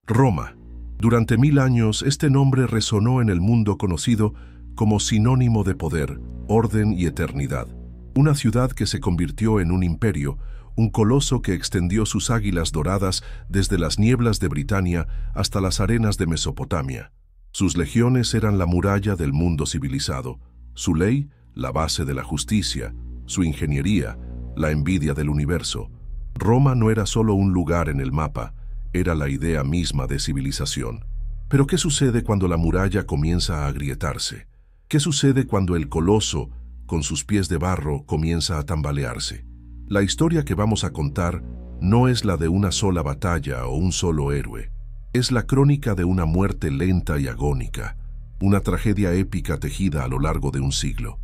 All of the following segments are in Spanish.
Roma. Durante 1000 años, este nombre resonó en el mundo conocido como sinónimo de poder, orden y eternidad. Una ciudad que se convirtió en un imperio, un coloso que extendió sus águilas doradas desde las nieblas de Britania hasta las arenas de Mesopotamia. Sus legiones eran la muralla del mundo civilizado, su ley, la base de la justicia, su ingeniería, la envidia del universo. Roma no era solo un lugar en el mapa, era la idea misma de civilización. Pero ¿qué sucede cuando la muralla comienza a agrietarse? ¿Qué sucede cuando el coloso, con sus pies de barro, comienza a tambalearse? La historia que vamos a contar no es la de una sola batalla o un solo héroe. Es la crónica de una muerte lenta y agónica, una tragedia épica tejida a lo largo de un siglo.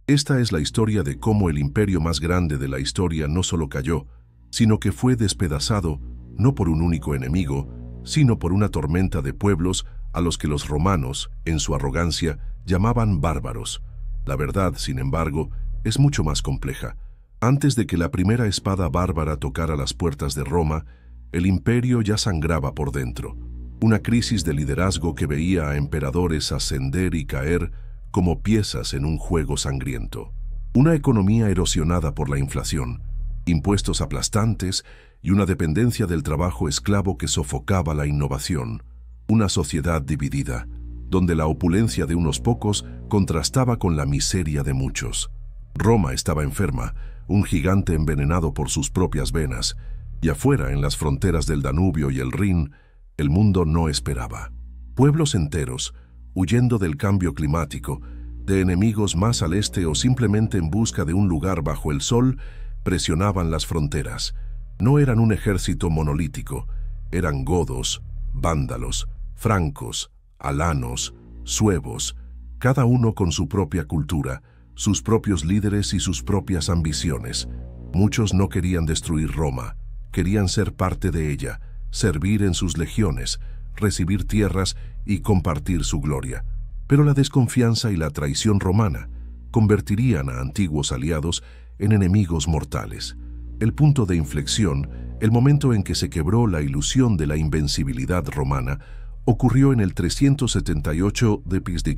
Esta es la historia de cómo el imperio más grande de la historia no solo cayó, sino que fue despedazado no por un único enemigo, sino por una tormenta de pueblos a los que los romanos, en su arrogancia, llamaban bárbaros. La verdad, sin embargo, es mucho más compleja. Antes de que la primera espada bárbara tocara las puertas de Roma, el imperio ya sangraba por dentro. Una crisis de liderazgo que veía a emperadores ascender y caer como piezas en un juego sangriento. Una economía erosionada por la inflación, impuestos aplastantes y una dependencia del trabajo esclavo que sofocaba la innovación. Una sociedad dividida, donde la opulencia de unos pocos contrastaba con la miseria de muchos. Roma estaba enferma, un gigante envenenado por sus propias venas, y afuera, en las fronteras del Danubio y el Rin, el mundo no esperaba. Pueblos enteros, huyendo del cambio climático, de enemigos más al este o simplemente en busca de un lugar bajo el sol, presionaban las fronteras. No eran un ejército monolítico, eran godos, vándalos, francos, alanos, suevos, cada uno con su propia cultura, sus propios líderes y sus propias ambiciones. Muchos no querían destruir Roma, querían ser parte de ella, servir en sus legiones, recibir tierras y compartir su gloria. Pero la desconfianza y la traición romana convertirían a antiguos aliados en enemigos mortales. El punto de inflexión, el momento en que se quebró la ilusión de la invencibilidad romana, ocurrió en el 378 d.C.,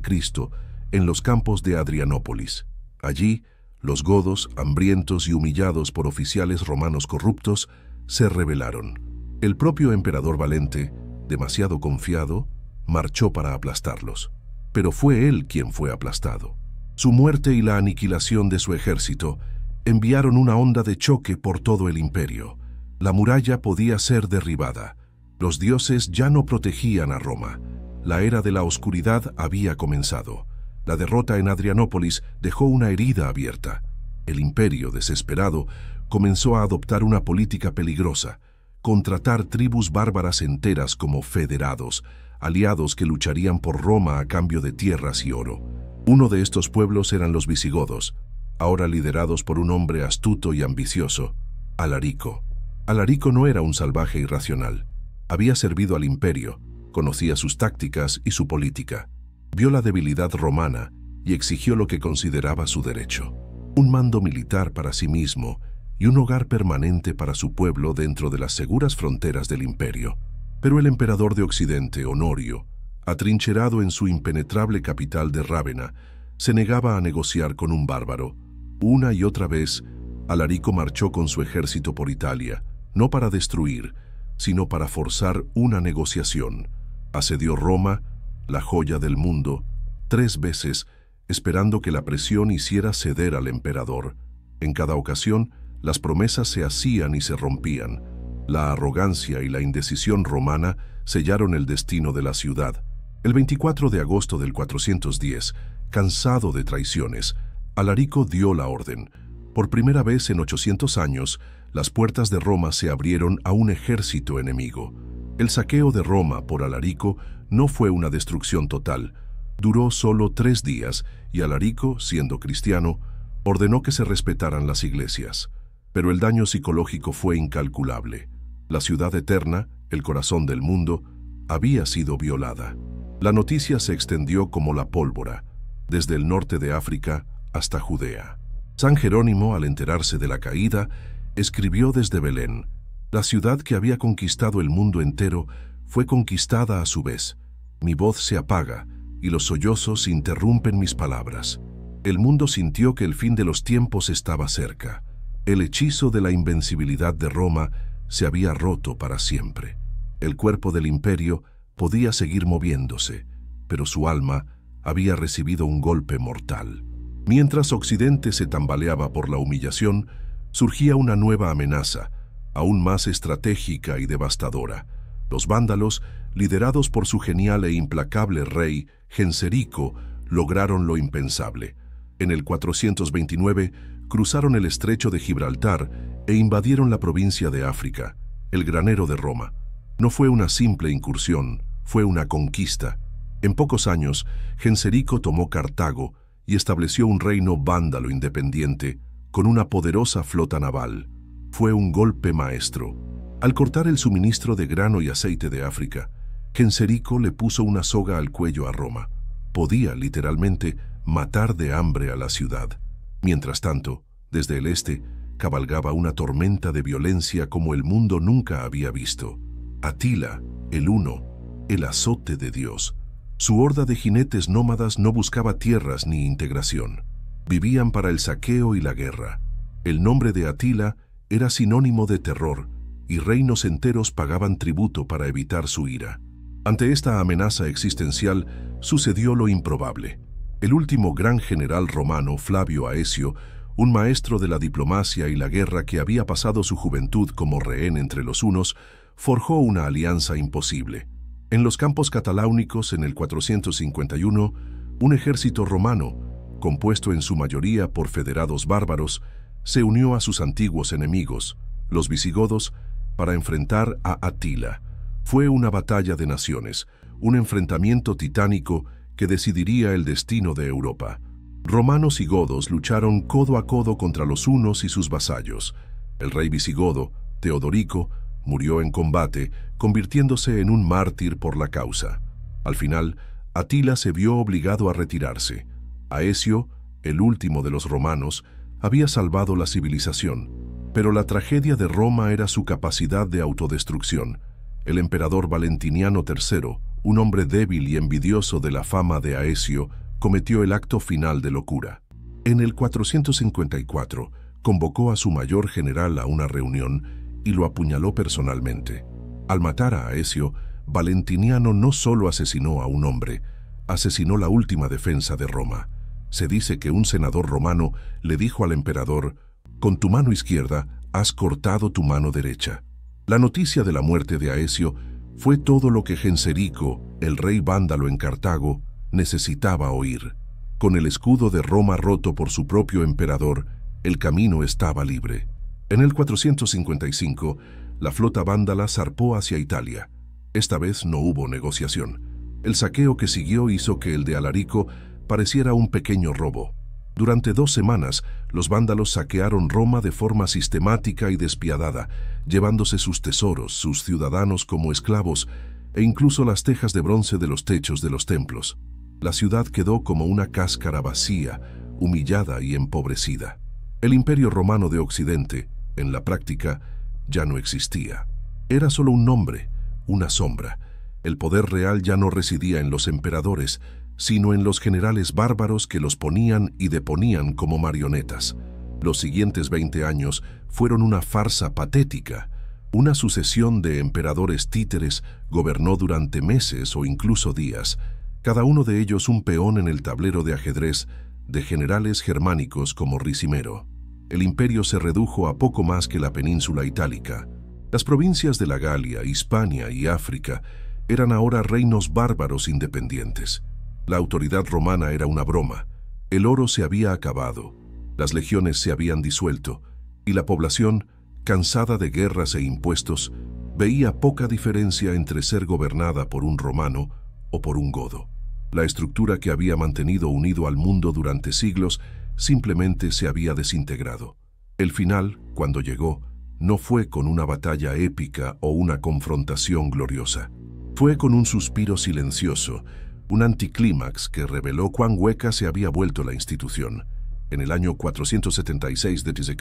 en los campos de Adrianópolis. Allí, los godos, hambrientos y humillados por oficiales romanos corruptos, se rebelaron. El propio emperador Valente, demasiado confiado, marchó para aplastarlos. Pero fue él quien fue aplastado. Su muerte y la aniquilación de su ejército enviaron una onda de choque por todo el imperio. La muralla podía ser derribada. Los dioses ya no protegían a Roma. La era de la oscuridad había comenzado. La derrota en Adrianópolis dejó una herida abierta. El imperio, desesperado, comenzó a adoptar una política peligrosa: contratar tribus bárbaras enteras como federados, aliados que lucharían por Roma a cambio de tierras y oro. Uno de estos pueblos eran los visigodos, ahora liderados por un hombre astuto y ambicioso, Alarico. Alarico no era un salvaje irracional. Había servido al imperio, conocía sus tácticas y su política. Vio la debilidad romana y exigió lo que consideraba su derecho: un mando militar para sí mismo y un hogar permanente para su pueblo dentro de las seguras fronteras del imperio. Pero el emperador de Occidente, Honorio, atrincherado en su impenetrable capital de Rávena, se negaba a negociar con un bárbaro. Una y otra vez, Alarico marchó con su ejército por Italia, no para destruir, sino para forzar una negociación. Asedió Roma, la joya del mundo, 3 veces, esperando que la presión hiciera ceder al emperador. En cada ocasión, las promesas se hacían y se rompían. La arrogancia y la indecisión romana sellaron el destino de la ciudad. El 24 de agosto del 410, cansado de traiciones, Alarico dio la orden. Por primera vez en 800 años, las puertas de Roma se abrieron a un ejército enemigo. El saqueo de Roma por Alarico no fue una destrucción total. Duró solo 3 días y Alarico, siendo cristiano, ordenó que se respetaran las iglesias. Pero el daño psicológico fue incalculable. La ciudad eterna, el corazón del mundo, había sido violada. La noticia se extendió como la pólvora, desde el norte de África hasta Judea. San Jerónimo, al enterarse de la caída, escribió desde Belén: la ciudad que había conquistado el mundo entero fue conquistada a su vez. Mi voz se apaga y los sollozos interrumpen mis palabras. El mundo sintió que el fin de los tiempos estaba cerca. El hechizo de la invencibilidad de Roma se había roto para siempre. El cuerpo del imperio podía seguir moviéndose, pero su alma había recibido un golpe mortal. Mientras Occidente se tambaleaba por la humillación, surgía una nueva amenaza, aún más estratégica y devastadora. Los vándalos, liderados por su genial e implacable rey, Genserico, lograron lo impensable. En el 429, cruzaron el estrecho de Gibraltar e invadieron la provincia de África, el granero de Roma. No fue una simple incursión, fue una conquista. En pocos años, Genserico tomó Cartago y estableció un reino vándalo independiente, con una poderosa flota naval. Fue un golpe maestro. Al cortar el suministro de grano y aceite de África, Genserico le puso una soga al cuello a Roma. Podía, literalmente, matar de hambre a la ciudad. Mientras tanto, desde el este, cabalgaba una tormenta de violencia como el mundo nunca había visto. Atila, el Huno, el azote de Dios. Su horda de jinetes nómadas no buscaba tierras ni integración. Vivían para el saqueo y la guerra. El nombre de Atila era sinónimo de terror, y reinos enteros pagaban tributo para evitar su ira. Ante esta amenaza existencial, sucedió lo improbable. El último gran general romano, Flavio Aecio, un maestro de la diplomacia y la guerra que había pasado su juventud como rehén entre los hunos, forjó una alianza imposible. En los campos cataláunicos, en el 451, un ejército romano, compuesto en su mayoría por federados bárbaros, se unió a sus antiguos enemigos, los visigodos, para enfrentar a Atila. Fue una batalla de naciones, un enfrentamiento titánico que decidiría el destino de Europa. Romanos y godos lucharon codo a codo contra los hunos y sus vasallos. El rey visigodo, Teodorico, murió en combate, convirtiéndose en un mártir por la causa. Al final, Atila se vio obligado a retirarse. Aecio, el último de los romanos, había salvado la civilización, pero la tragedia de Roma era su capacidad de autodestrucción. El emperador Valentiniano III, un hombre débil y envidioso de la fama de Aecio, cometió el acto final de locura. En el 454, convocó a su mayor general a una reunión y lo apuñaló personalmente. Al matar a Aecio, Valentiniano no solo asesinó a un hombre, asesinó la última defensa de Roma. Se dice que un senador romano le dijo al emperador: «Con tu mano izquierda has cortado tu mano derecha». La noticia de la muerte de Aecio fue todo lo que Genserico, el rey vándalo en Cartago, necesitaba oír. Con el escudo de Roma roto por su propio emperador, el camino estaba libre. En el 455, la flota vándala zarpó hacia Italia. Esta vez no hubo negociación. El saqueo que siguió hizo que el de Alarico pareciera un pequeño robo. Durante 2 semanas, los vándalos saquearon Roma de forma sistemática y despiadada, llevándose sus tesoros, sus ciudadanos como esclavos, e incluso las tejas de bronce de los techos de los templos. La ciudad quedó como una cáscara vacía, humillada y empobrecida. El Imperio Romano de Occidente, en la práctica, ya no existía. Era solo un nombre, una sombra. El poder real ya no residía en los emperadores, sino en los generales bárbaros que los ponían y deponían como marionetas. Los siguientes 20 años fueron una farsa patética. Una sucesión de emperadores títeres gobernó durante meses o incluso días, cada uno de ellos un peón en el tablero de ajedrez de generales germánicos como Ricimero. El imperio se redujo a poco más que la península itálica. Las provincias de la Galia, Hispania y África eran ahora reinos bárbaros independientes. La autoridad romana era una broma. El oro se había acabado, las legiones se habían disuelto, y la población, cansada de guerras e impuestos, veía poca diferencia entre ser gobernada por un romano o por un godo. La estructura que había mantenido unido al mundo durante siglos simplemente se había desintegrado. El final, cuando llegó, no fue con una batalla épica o una confrontación gloriosa. Fue con un suspiro silencioso, un anticlímax que reveló cuán hueca se había vuelto la institución. En el año 476 d.C.,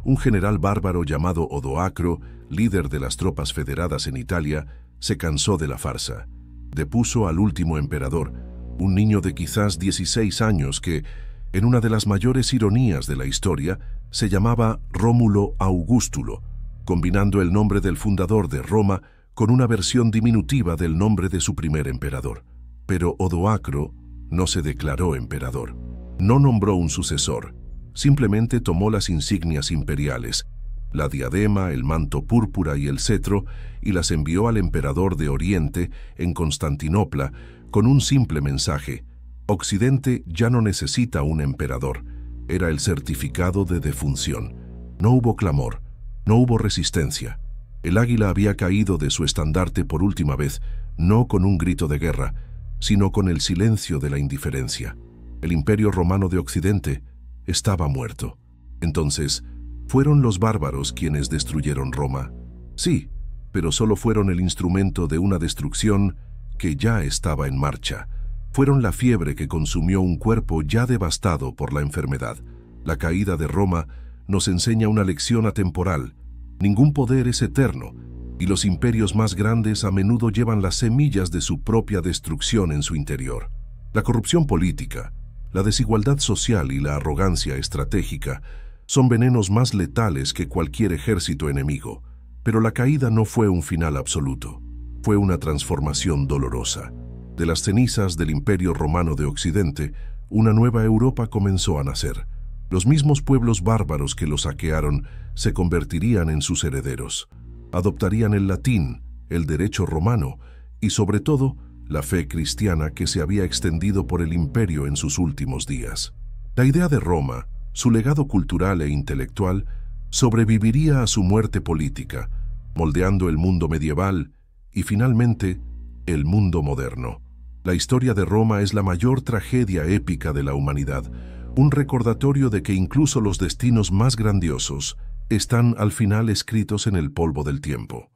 un general bárbaro llamado Odoacro, líder de las tropas federadas en Italia, se cansó de la farsa. Depuso al último emperador, un niño de quizás 16 años que, en una de las mayores ironías de la historia, se llamaba Rómulo Augustulo, combinando el nombre del fundador de Roma con una versión diminutiva del nombre de su primer emperador. Pero Odoacro no se declaró emperador. No nombró un sucesor, simplemente tomó las insignias imperiales, la diadema, el manto púrpura y el cetro, y las envió al emperador de Oriente en Constantinopla con un simple mensaje: Occidente ya no necesita un emperador. Era el certificado de defunción. No hubo clamor, no hubo resistencia. El águila había caído de su estandarte por última vez, no con un grito de guerra, sino con el silencio de la indiferencia. El Imperio Romano de Occidente estaba muerto. Entonces, ¿fueron los bárbaros quienes destruyeron Roma? Sí, pero solo fueron el instrumento de una destrucción que ya estaba en marcha. Fueron la fiebre que consumió un cuerpo ya devastado por la enfermedad. La caída de Roma nos enseña una lección atemporal. Ningún poder es eterno, y los imperios más grandes a menudo llevan las semillas de su propia destrucción en su interior. La corrupción política, la desigualdad social y la arrogancia estratégica son venenos más letales que cualquier ejército enemigo. Pero la caída no fue un final absoluto. Fue una transformación dolorosa. De las cenizas del Imperio Romano de Occidente, una nueva Europa comenzó a nacer. Los mismos pueblos bárbaros que los saquearon se convertirían en sus herederos. Adoptarían el latín, el derecho romano y, sobre todo, la fe cristiana que se había extendido por el imperio en sus últimos días. La idea de Roma, su legado cultural e intelectual, sobreviviría a su muerte política, moldeando el mundo medieval y, finalmente, el mundo moderno. La historia de Roma es la mayor tragedia épica de la humanidad, un recordatorio de que incluso los destinos más grandiosos están al final escritos en el polvo del tiempo.